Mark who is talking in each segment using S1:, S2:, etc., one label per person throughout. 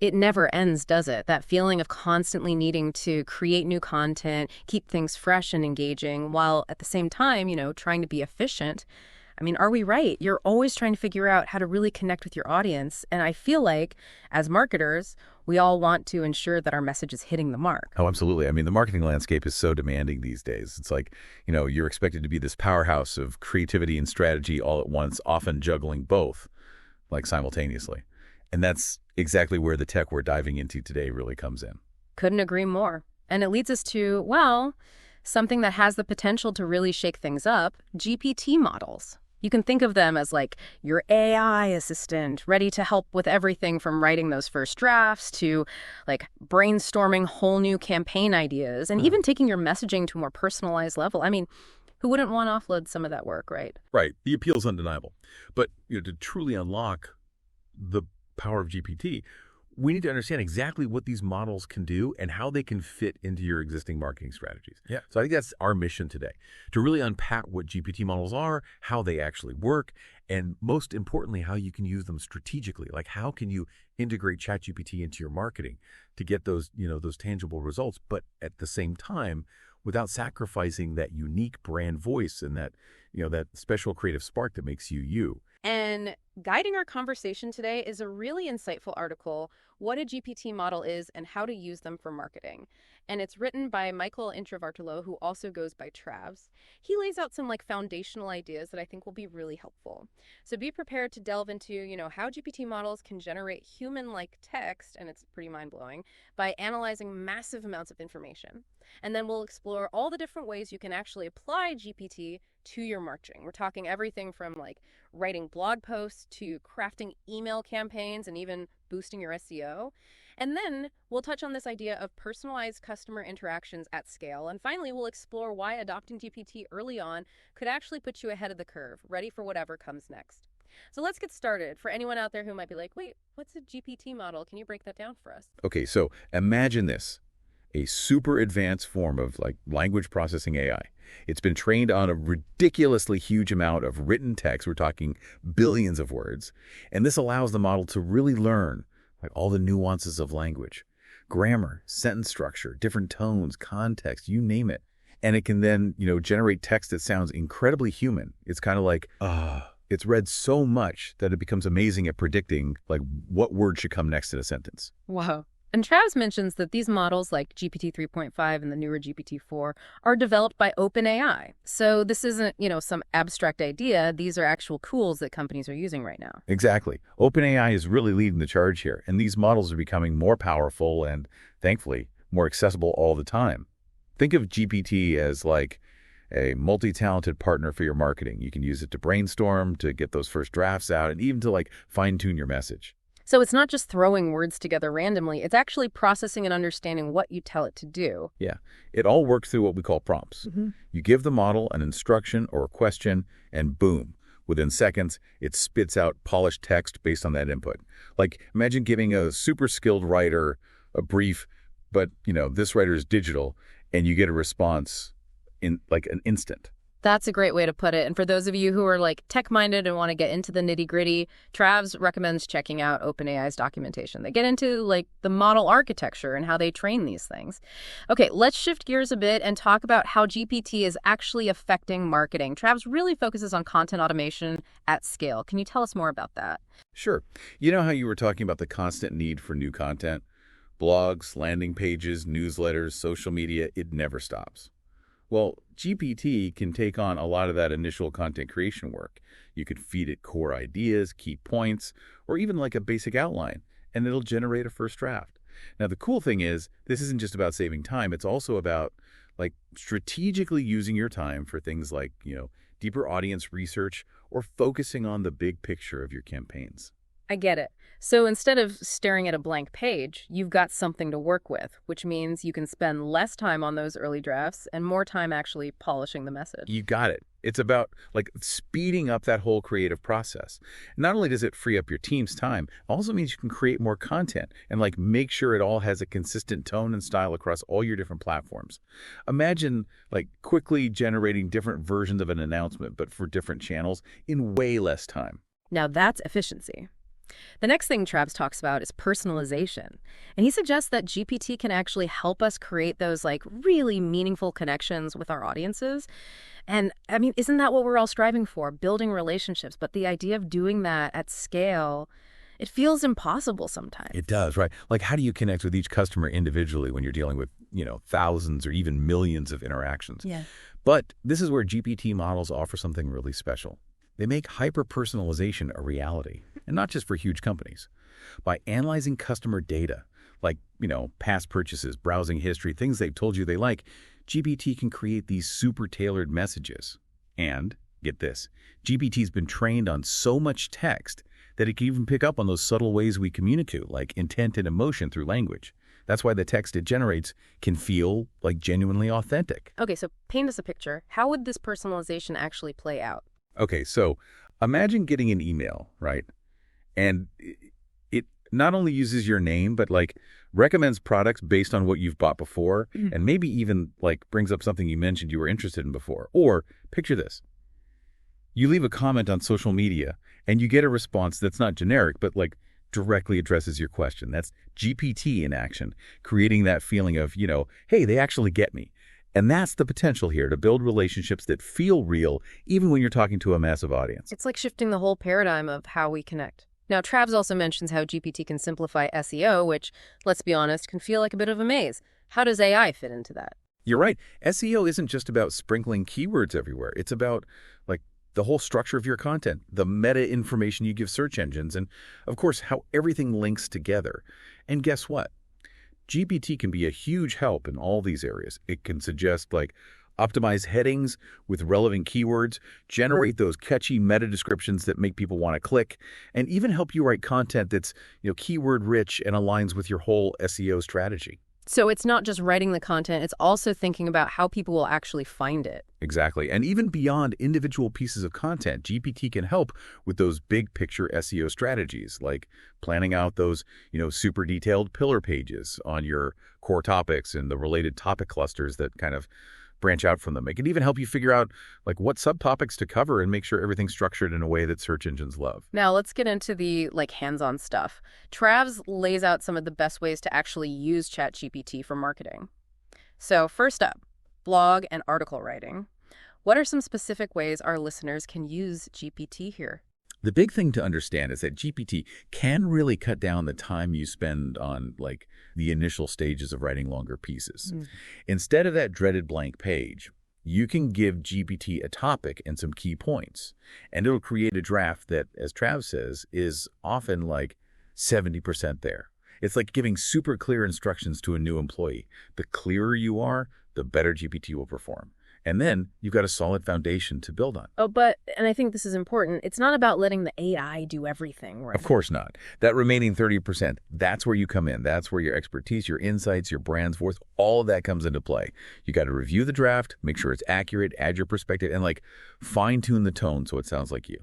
S1: It never ends, does it? That feeling of constantly needing to create new content, keep things fresh and engaging, while at the same time, trying to be efficient. I mean, are we right? You're always trying to figure out how to really connect with your audience. And I feel like, as marketers, we all want to ensure that our message is hitting the mark.
S2: Oh, absolutely. I mean, the marketing landscape is so demanding these days. It's like, you're expected to be this powerhouse of creativity and strategy all at once, often juggling both, like simultaneously. And that's exactly where the tech we're diving into today really comes in.
S1: Couldn't agree more. And it leads us to, well, something that has the potential to really shake things up, GPT models. You can think of them as like your AI assistant, ready to help with everything from writing those first drafts to like brainstorming whole new campaign ideas and even taking your messaging to a more personalized level. I mean, who wouldn't want to offload some of that work, right?
S2: Right. The appeal is undeniable. But to truly unlock the power of GPT, we need to understand exactly what these models can do and how they can fit into your existing marketing strategies. Yeah. So I think that's our mission today, to really unpack what GPT models are, how they actually work, and most importantly, how you can use them strategically. Like, how can you integrate ChatGPT into your marketing to get those, those tangible results, but at the same time, without sacrificing that unique brand voice and that, that special creative spark that makes you you.
S1: And guiding our conversation today is a really insightful article, What a GPT Model Is and How to Use Them for Marketing. And it's written by Michael Introvartolo, who also goes by Travs. He lays out some foundational ideas that I think will be really helpful. So be prepared to delve into, how GPT models can generate human-like text, and it's pretty mind-blowing, by analyzing massive amounts of information. And then we'll explore all the different ways you can actually apply GPT to your marketing. We're talking everything from writing blog posts to crafting email campaigns and even boosting your SEO. And then we'll touch on this idea of personalized customer interactions at scale. And finally, we'll explore why adopting GPT early on could actually put you ahead of the curve, ready for whatever comes next. So let's get started. For anyone out there who might be like, wait, what's a GPT model? Can you break that down for us?
S2: Okay, so imagine this. A super advanced form of language processing AI. It's been trained on a ridiculously huge amount of written text. We're talking billions of words. And this allows the model to really learn all the nuances of language, grammar, sentence structure, different tones, context, you name it. And it can then, generate text that sounds incredibly human. It's kind of like, it's read so much that it becomes amazing at predicting what word should come next in a sentence.
S1: Wow. And Travs mentions that these models like GPT 3.5 and the newer GPT-4 are developed by OpenAI. So this isn't, some abstract idea. These are actual tools that companies are using right now.
S2: Exactly. OpenAI is really leading the charge here, and these models are becoming more powerful and, thankfully, more accessible all the time. Think of GPT as a multi-talented partner for your marketing. You can use it to brainstorm, to get those first drafts out, and even to fine-tune your message.
S1: So it's not just throwing words together randomly, it's actually processing and understanding what you tell it to do.
S2: Yeah, it all works through what we call prompts. You give the model an instruction or a question, and boom, within seconds, it spits out polished text based on that input. Imagine giving a super skilled writer a brief, but, this writer is digital, and you get a response in an instant.
S1: That's a great way to put it. And for those of you who are tech-minded and want to get into the nitty-gritty, Travs recommends checking out OpenAI's documentation. They get into the model architecture and how they train these things. Okay, let's shift gears a bit and talk about how GPT is actually affecting marketing. Travs really focuses on content automation at scale. Can you tell us more about that?
S2: Sure. You know how you were talking about the constant need for new content? Blogs, landing pages, newsletters, social media, it never stops. Well, GPT can take on a lot of that initial content creation work. You could feed it core ideas, key points, or even a basic outline, and it'll generate a first draft. Now, the cool thing is, this isn't just about saving time. It's also about strategically using your time for things deeper audience research or focusing on the big picture of your campaigns.
S1: I get it. So instead of staring at a blank page, you've got something to work with, which means you can spend less time on those early drafts and more time actually polishing the message.
S2: You got it. It's about speeding up that whole creative process. Not only does it free up your team's time, it also means you can create more content and make sure it all has a consistent tone and style across all your different platforms. Imagine quickly generating different versions of an announcement, but for different channels in way less time.
S1: Now that's efficiency. The next thing Travis talks about is personalization. And he suggests that GPT can actually help us create those like really meaningful connections with our audiences. And I mean, isn't that what we're all striving for? Building relationships. But the idea of doing that at scale, it feels impossible sometimes.
S2: It does, right? Like, how do you connect with each customer individually when you're dealing with, thousands or even millions of interactions?
S1: Yeah.
S2: But this is where GPT models offer something really special. They make hyper-personalization a reality, and not just for huge companies. By analyzing customer data, like, past purchases, browsing history, things they've told you they like, GPT can create these super tailored messages. And, get this, GPT's been trained on so much text that it can even pick up on those subtle ways we communicate, like intent and emotion through language. That's why the text it generates can feel like genuinely authentic.
S1: Okay, so paint us a picture. How would this personalization actually play out?
S2: Okay, so imagine getting an email, right? And it not only uses your name, but like recommends products based on what you've bought before, and maybe even like brings up something you mentioned you were interested in before. Or picture this. You leave a comment on social media and you get a response that's not generic, but like directly addresses your question. That's GPT in action, creating that feeling of, hey, they actually get me. And that's the potential here to build relationships that feel real, even when you're talking to a massive audience.
S1: It's like shifting the whole paradigm of how we connect. Now, Travs also mentions how GPT can simplify SEO, which, let's be honest, can feel like a bit of a maze. How does AI fit into that?
S2: You're right. SEO isn't just about sprinkling keywords everywhere. It's about, like, the whole structure of your content, the meta information you give search engines, and, of course, how everything links together. And guess what? GPT can be a huge help in all these areas. It can suggest, like, optimize headings with relevant keywords, generate those catchy meta descriptions that make people want to click, and even help you write content that's, keyword rich and aligns with your whole SEO strategy.
S1: So it's not just writing the content, it's also thinking about how people will actually find it.
S2: Exactly. And even beyond individual pieces of content, GPT can help with those big picture SEO strategies, like planning out those, super detailed pillar pages on your core topics and the related topic clusters that kind of branch out from them. It can even help you figure out like what subtopics to cover and make sure everything's structured in a way that search engines love.
S1: Now let's get into the hands-on stuff. Travs lays out some of the best ways to actually use ChatGPT for marketing. So first up, blog and article writing. What are some specific ways our listeners can use GPT here?
S2: The big thing to understand is that GPT can really cut down the time you spend on the initial stages of writing longer pieces. Instead of that dreaded blank page, you can give GPT a topic and some key points, and it'll create a draft that, as Trav says, is often 70% there. It's like giving super clear instructions to a new employee. The clearer you are, the better GPT will perform. And then you've got a solid foundation to build on.
S1: Oh, and I think this is important, it's not about letting the AI do everything, right?
S2: Of course not. That remaining 30%, that's where you come in. That's where your expertise, your insights, your brand's voice, all of that comes into play. You got to review the draft, make sure it's accurate, add your perspective, and fine-tune the tone so it sounds like you.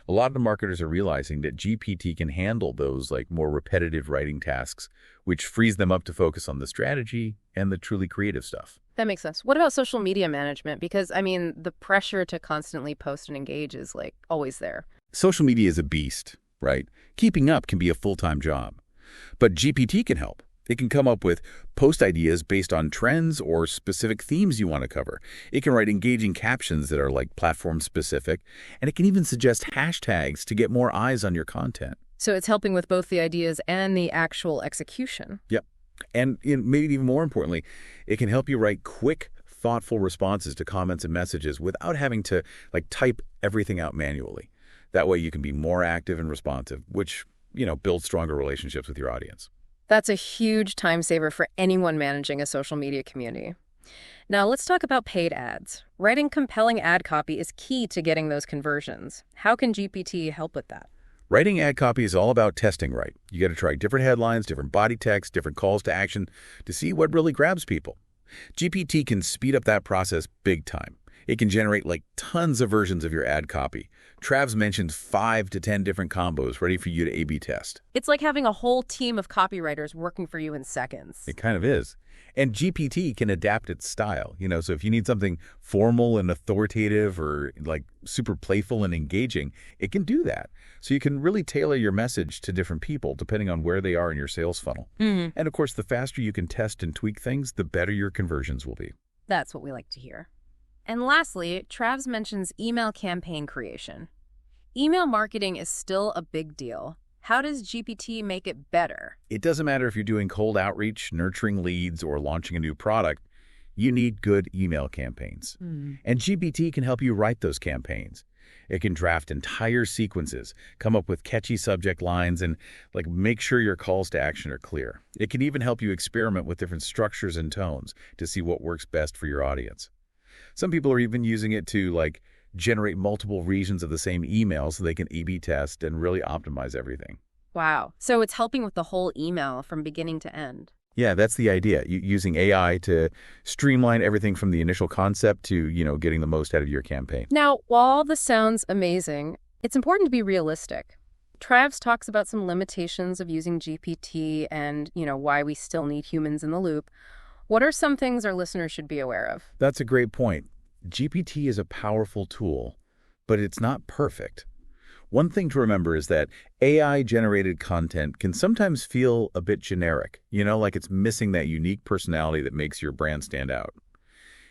S2: A lot of the marketers are realizing that GPT can handle those more repetitive writing tasks, which frees them up to focus on the strategy and the truly creative stuff.
S1: That makes sense. What about social media management? Because, the pressure to constantly post and engage is, always there.
S2: Social media is a beast, right? Keeping up can be a full-time job. But GPT can help. It can come up with post ideas based on trends or specific themes you want to cover. It can write engaging captions that are platform-specific, and it can even suggest hashtags to get more eyes on your content.
S1: So it's helping with both the ideas and the actual execution.
S2: Yep. And maybe even more importantly, it can help you write quick, thoughtful responses to comments and messages without having to type everything out manually. That way you can be more active and responsive, which, builds stronger relationships with your audience.
S1: That's a huge time saver for anyone managing a social media community. Now let's talk about paid ads. Writing compelling ad copy is key to getting those conversions. How can GPT help with that?
S2: Writing ad copy is all about testing right. You got to try different headlines, different body text, different calls to action to see what really grabs people. GPT can speed up that process big time. It can generate like tons of versions of your ad copy. Trav's mentioned 5 to 10 different combos ready for you to A/B test.
S1: It's like having a whole team of copywriters working for you in seconds.
S2: It kind of is. And GPT can adapt its style, so if you need something formal and authoritative or like super playful and engaging, it can do that. So you can really tailor your message to different people depending on where they are in your sales funnel. And of course, the faster you can test and tweak things, the better your conversions will be.
S1: That's what we like to hear. And lastly, Travs mentions email campaign creation. Email marketing is still a big deal. How does GPT make it better?
S2: It doesn't matter if you're doing cold outreach, nurturing leads, or launching a new product, you need good email campaigns. And GPT can help you write those campaigns. It can draft entire sequences, come up with catchy subject lines, and make sure your calls to action are clear. It can even help you experiment with different structures and tones to see what works best for your audience. Some people are even using it to generate multiple regions of the same email so they can A/B test and really optimize everything.
S1: Wow. So it's helping with the whole email from beginning to end.
S2: Yeah, that's the idea. Using AI to streamline everything from the initial concept to, getting the most out of your campaign.
S1: Now, while all this sounds amazing, it's important to be realistic. Travs talks about some limitations of using GPT and, why we still need humans in the loop. What are some things our listeners should be aware of?
S2: That's a great point. GPT is a powerful tool, but it's not perfect. One thing to remember is that AI-generated content can sometimes feel a bit generic, like it's missing that unique personality that makes your brand stand out.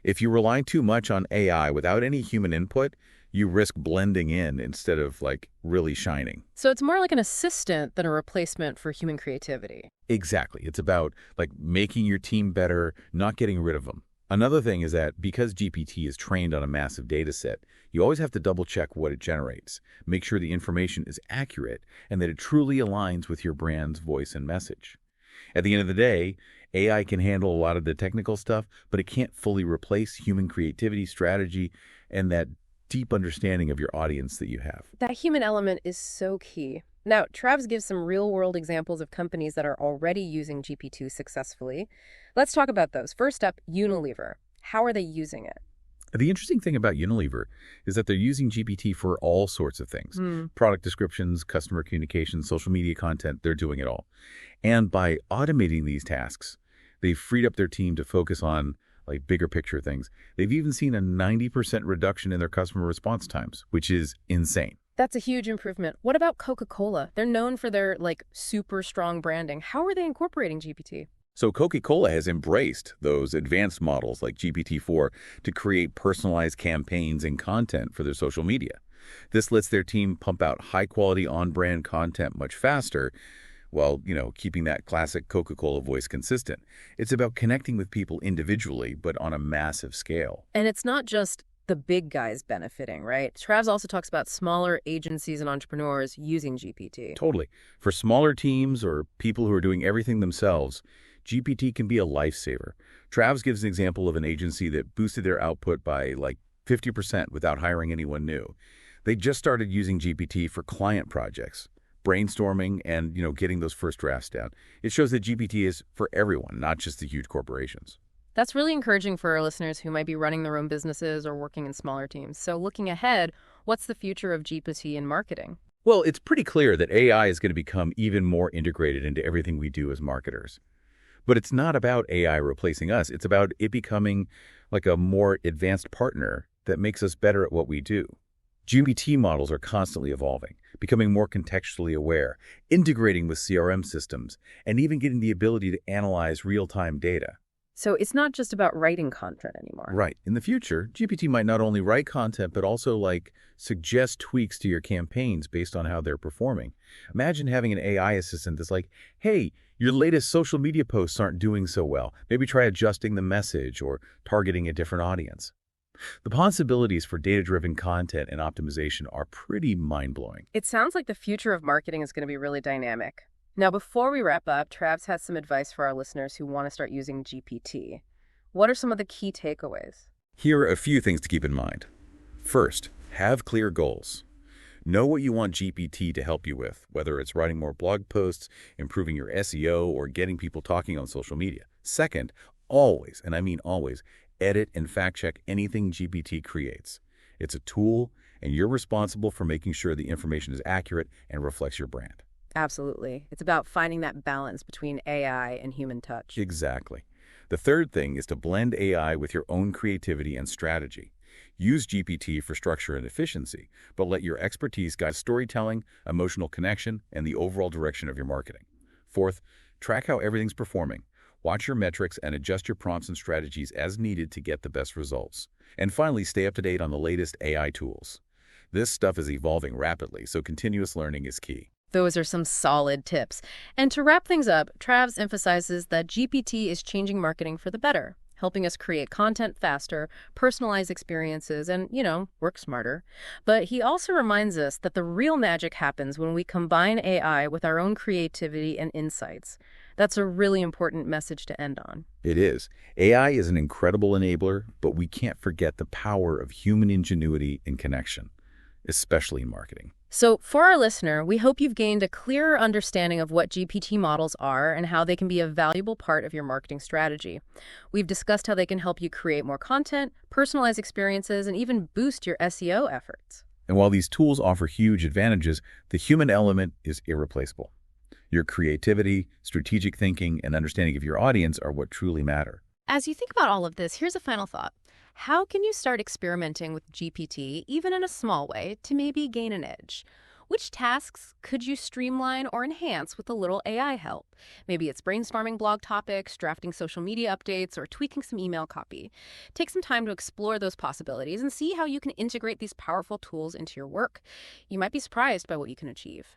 S2: If you rely too much on AI without any human input, you risk blending in instead of really shining.
S1: So it's more like an assistant than a replacement for human creativity.
S2: Exactly. It's about making your team better, not getting rid of them. Another thing is that because GPT is trained on a massive data set, you always have to double-check what it generates, make sure the information is accurate, and that it truly aligns with your brand's voice and message. At the end of the day, AI can handle a lot of the technical stuff, but it can't fully replace human creativity, strategy, and that deep understanding of your audience that you have.
S1: That human element is so key. Now, Travs gives some real-world examples of companies that are already using GPT successfully. Let's talk about those. First up, Unilever. How are they using it?
S2: The interesting thing about Unilever is that they're using GPT for all sorts of things. Product descriptions, customer communication, social media content, they're doing it all. And by automating these tasks, they've freed up their team to focus on bigger picture things. They've even seen a 90% reduction in their customer response times, which is insane.
S1: That's a huge improvement. What about Coca-Cola? They're known for their super strong branding. How are they incorporating GPT?
S2: So Coca-Cola has embraced those advanced models like GPT-4 to create personalized campaigns and content for their social media. This lets their team pump out high-quality on-brand content much faster while, keeping that classic Coca-Cola voice consistent. It's about connecting with people individually, but on a massive scale.
S1: And it's not just the big guys benefiting, right? Travs also talks about smaller agencies and entrepreneurs using GPT.
S2: Totally. For smaller teams or people who are doing everything themselves, GPT can be a lifesaver. Travs gives an example of an agency that boosted their output by 50% without hiring anyone new. They just started using GPT for client projects, brainstorming, and getting those first drafts down. It shows that GPT is for everyone, not just the huge corporations.
S1: That's really encouraging for our listeners who might be running their own businesses or working in smaller teams. So looking ahead, what's the future of GPT in marketing?
S2: Well, it's pretty clear that AI is going to become even more integrated into everything we do as marketers. But it's not about AI replacing us. It's about it becoming a more advanced partner that makes us better at what we do. GPT models are constantly evolving, becoming more contextually aware, integrating with CRM systems, and even getting the ability to analyze real-time data.
S1: So it's not just about writing content anymore.
S2: Right. In the future, GPT might not only write content, but also suggest tweaks to your campaigns based on how they're performing. Imagine having an AI assistant that's hey, your latest social media posts aren't doing so well. Maybe try adjusting the message or targeting a different audience. The possibilities for data-driven content and optimization are pretty mind-blowing.
S1: It sounds like the future of marketing is going to be really dynamic. Now, before we wrap up, Travs has some advice for our listeners who want to start using GPT. What are some of the key takeaways?
S2: Here are a few things to keep in mind. First, have clear goals. Know what you want GPT to help you with, whether it's writing more blog posts, improving your SEO, or getting people talking on social media. Second, always, and I mean always, edit, and fact-check anything GPT creates. It's a tool, and you're responsible for making sure the information is accurate and reflects your brand.
S1: Absolutely. It's about finding that balance between AI and human touch.
S2: Exactly. The third thing is to blend AI with your own creativity and strategy. Use GPT for structure and efficiency, but let your expertise guide storytelling, emotional connection, and the overall direction of your marketing. Fourth, track how everything's performing. Watch your metrics and adjust your prompts and strategies as needed to get the best results. And finally, stay up to date on the latest AI tools. This stuff is evolving rapidly, so continuous learning is key.
S1: Those are some solid tips. And to wrap things up, Travs emphasizes that GPT is changing marketing for the better, helping us create content faster, personalize experiences, and, work smarter. But he also reminds us that the real magic happens when we combine AI with our own creativity and insights. That's a really important message to end on.
S2: It is. AI is an incredible enabler, but we can't forget the power of human ingenuity and connection, especially in marketing.
S1: So for our listener, we hope you've gained a clearer understanding of what GPT models are and how they can be a valuable part of your marketing strategy. We've discussed how they can help you create more content, personalize experiences, and even boost your SEO efforts.
S2: And while these tools offer huge advantages, the human element is irreplaceable. Your creativity, strategic thinking, and understanding of your audience are what truly matter.
S1: As you think about all of this, here's a final thought. How can you start experimenting with GPT, even in a small way, to maybe gain an edge? Which tasks could you streamline or enhance with a little AI help? Maybe it's brainstorming blog topics, drafting social media updates, or tweaking some email copy. Take some time to explore those possibilities and see how you can integrate these powerful tools into your work. You might be surprised by what you can achieve.